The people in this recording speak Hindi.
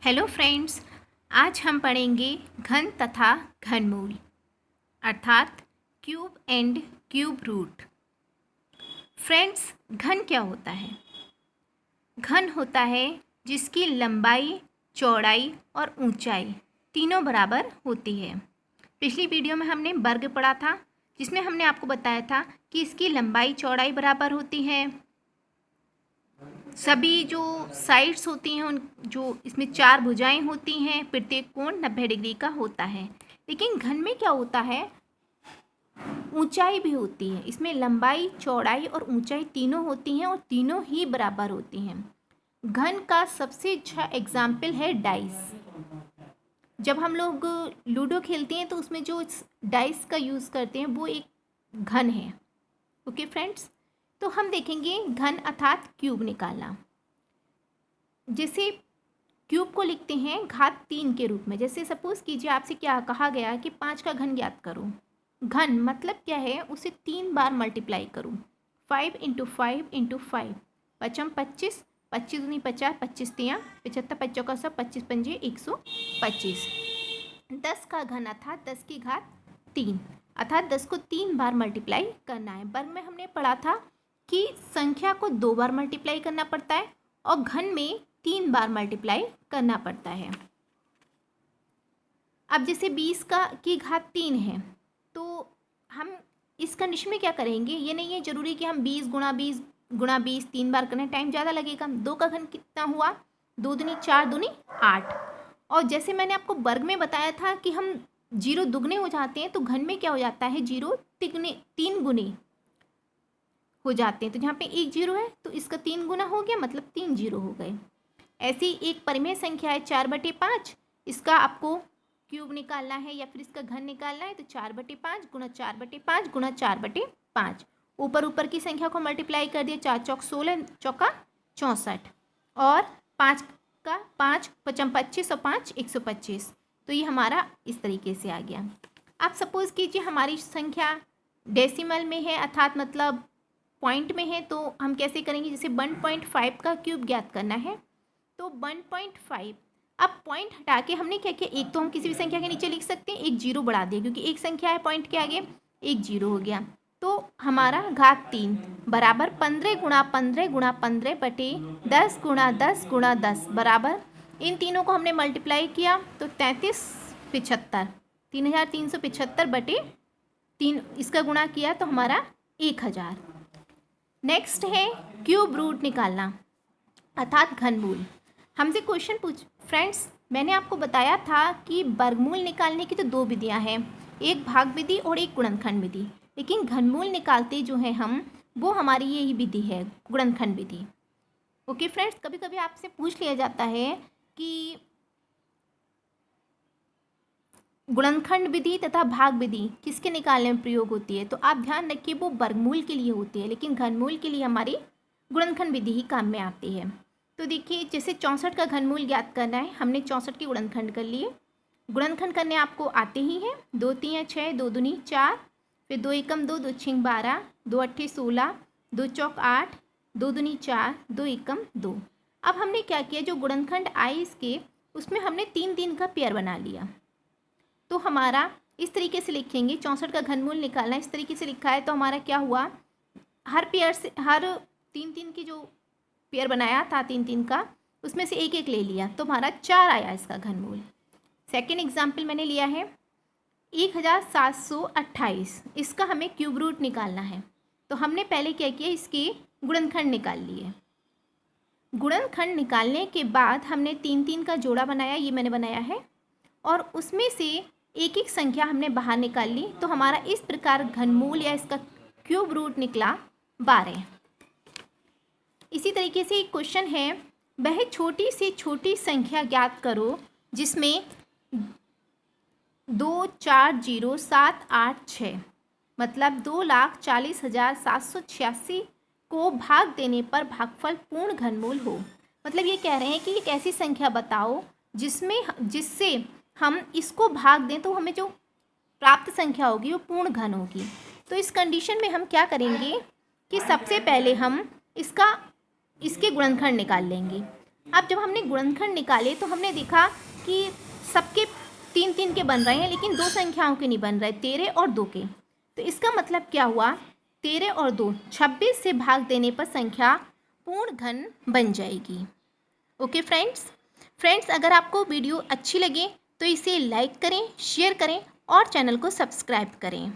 हेलो फ्रेंड्स, आज हम पढ़ेंगे घन तथा घनमूल अर्थात cube and cube root. Friends, घन क्या होता है? घन होता है जिसकी लंबाई, चौड़ाई और ऊंचाई तीनों बराबर होती है। पिछली वीडियो में हमने वर्ग पढ़ा था, जिसमें हमने आपको बताया था कि इसकी लंबाई चौड़ाई बराबर होती है। सभी जो साइड्स होती हैं उन जो इसमें 4 भुजाएं होती हैं, प्रत्येक कोण 90 डिग्री का होता है। लेकिन घन में क्या होता है, ऊंचाई भी होती है। इसमें लंबाई, चौड़ाई और ऊंचाई तीनों होती हैं और तीनों ही बराबर होती हैं। घन का सबसे अच्छा एग्जाम्पल है डाइस। जब हम लोग लूडो खेलते हैं तो उसमें जो डाइस का यूज़ करते हैं वो एक घन है। ओके फ्रेंड्स, तो हम देखेंगे घन अर्थात क्यूब निकालना। जैसे क्यूब को लिखते हैं घात 3 के रूप में। जैसे सपोज कीजिए आपसे क्या कहा गया कि 5 का घन ज्ञात करो। घन मतलब क्या है, उसे 3 बार मल्टीप्लाई करूँ। 5 इंटू 5 इंटू 5 पचम 25, 25 दूनी 50, 25 तियाँ 75, 25 का सब 25 पंजे 125। 10 का घन अर्थात 10 की घात 3 अर्थात 10 को 3 बार मल्टीप्लाई करना है। वर्ग में हमने पढ़ा था कि संख्या को 2 बार मल्टीप्लाई करना पड़ता है और घन में 3 बार मल्टीप्लाई करना पड़ता है। अब जैसे 20 की घात 3 है तो हम इस कंडीशन में क्या करेंगे, ये नहीं है जरूरी कि हम 20 गुणा 20 गुणा 20 3 बार करें, टाइम ज़्यादा लगेगा। 2 का घन कितना हुआ, 2 दूनी 4 दूनी 8। और जैसे मैंने आपको वर्ग में बताया था कि हम 0 दुगने हो जाते हैं तो घन में क्या हो जाता है, 0 तीन गुने हो जाते हैं। तो जहाँ पे एक 0 है तो इसका 3 गुना हो गया, मतलब 3 0 हो गए। ऐसी एक परिमेय संख्या है 4/5, इसका आपको क्यूब निकालना है या फिर इसका घन निकालना है तो 4/5 गुणा 4/5 गुणा 4/5। ऊपर की संख्या को मल्टीप्लाई कर दिया, 4 चौक 16 चौका 64 और 5 का 5 पचम 25 और 5 125। तो ये हमारा इस तरीके से आ गया। आप सपोज कीजिए हमारी संख्या डेसिमल में है अर्थात मतलब पॉइंट में है, तो हम कैसे करेंगे, जैसे 1.5 का क्यूब ज्ञात करना है तो 1.5। अब पॉइंट हटा के हमने क्या किया, एक तो हम किसी भी संख्या के नीचे लिख सकते हैं, एक 0 बढ़ा दिया क्योंकि एक संख्या है पॉइंट के आगे, एक 0 हो गया। तो हमारा घात 3 बराबर 15 गुणा 15 गुणा 15 बटे 10 गुणा 10 गुणा 10 बराबर, इन तीनों को हमने मल्टीप्लाई किया तो 3375 3375 बटे 3, इसका गुणा किया तो हमारा 1000। नेक्स्ट है क्यूब रूट निकालना अर्थात घनमूल। हमसे क्वेश्चन पूछ फ्रेंड्स, मैंने आपको बताया था कि वर्गमूल निकालने की तो 2 विधियां हैं, एक भाग विधि और एक गुणनखंड विधि। लेकिन घनमूल निकालते जो है हम, वो हमारी यही विधि है, गुणनखंड विधि। ओके फ्रेंड्स, कभी कभी आपसे पूछ लिया जाता है कि गुणनखंड विधि तथा भाग विधि किसके निकालने में प्रयोग होती है, तो आप ध्यान रखिए वो वर्गमूल के लिए होती है, लेकिन घनमूल के लिए हमारी गुणनखंड विधि ही काम में आती है। तो देखिए जैसे 64 का घनमूल ज्ञात करना है, हमने 64 के गुणनखंड कर लिए। गुणनखंड करने आपको आते ही हैं, 2 3 6 2 दूनी 4, फिर 2 एकम 2 2 6 12 2 8 16 2 चौक 8 2 दूनी 4 2 एकम 2। अब हमने क्या किया, जो गुणनखंड आए इसके उसमें हमने 3 3 का पेयर बना लिया। तो हमारा इस तरीके से लिखेंगे, 64 का घनमूल निकालना इस तरीके से लिखा है तो हमारा क्या हुआ, हर पेयर से हर 3 3 की जो पेयर बनाया था 3 3 का, उसमें से एक एक ले लिया तो हमारा 4 आया इसका घनमूल। सेकेंड एग्जाम्पल मैंने लिया है 1728, इसका हमें क्यूब रूट निकालना है। तो हमने पहले क्या किया, इसके गुणनखंड निकाल लिए। गुणनखंड निकालने के बाद हमने 3 3 का जोड़ा बनाया, ये मैंने बनाया है, और उसमें से एक एक संख्या हमने बाहर निकाल ली। तो हमारा इस प्रकार घनमूल या इसका क्यूब रूट निकला 12। इसी तरीके से एक क्वेश्चन है, वह छोटी से छोटी संख्या ज्ञात करो जिसमें 2 4 0 7 8 6 मतलब 2,40,786 को भाग देने पर भागफल पूर्ण घनमूल हो। मतलब ये कह रहे हैं कि एक ऐसी संख्या बताओ जिससे हम इसको भाग दें तो हमें जो प्राप्त संख्या होगी वो पूर्ण घन होगी। तो इस कंडीशन में हम क्या करेंगे कि सबसे पहले हम इसके गुणनखंड निकाल लेंगे। अब जब हमने गुणनखंड निकाले तो हमने देखा कि सबके 3-3 के बन रहे हैं, लेकिन दो संख्याओं के नहीं बन रहे, 13 और 2 के। तो इसका मतलब क्या हुआ, 13 और 2 26 से भाग देने पर संख्या पूर्ण घन बन जाएगी। ओके फ्रेंड्स, अगर आपको वीडियो अच्छी लगे तो इसे लाइक करें, शेयर करें और चैनल को सब्सक्राइब करें।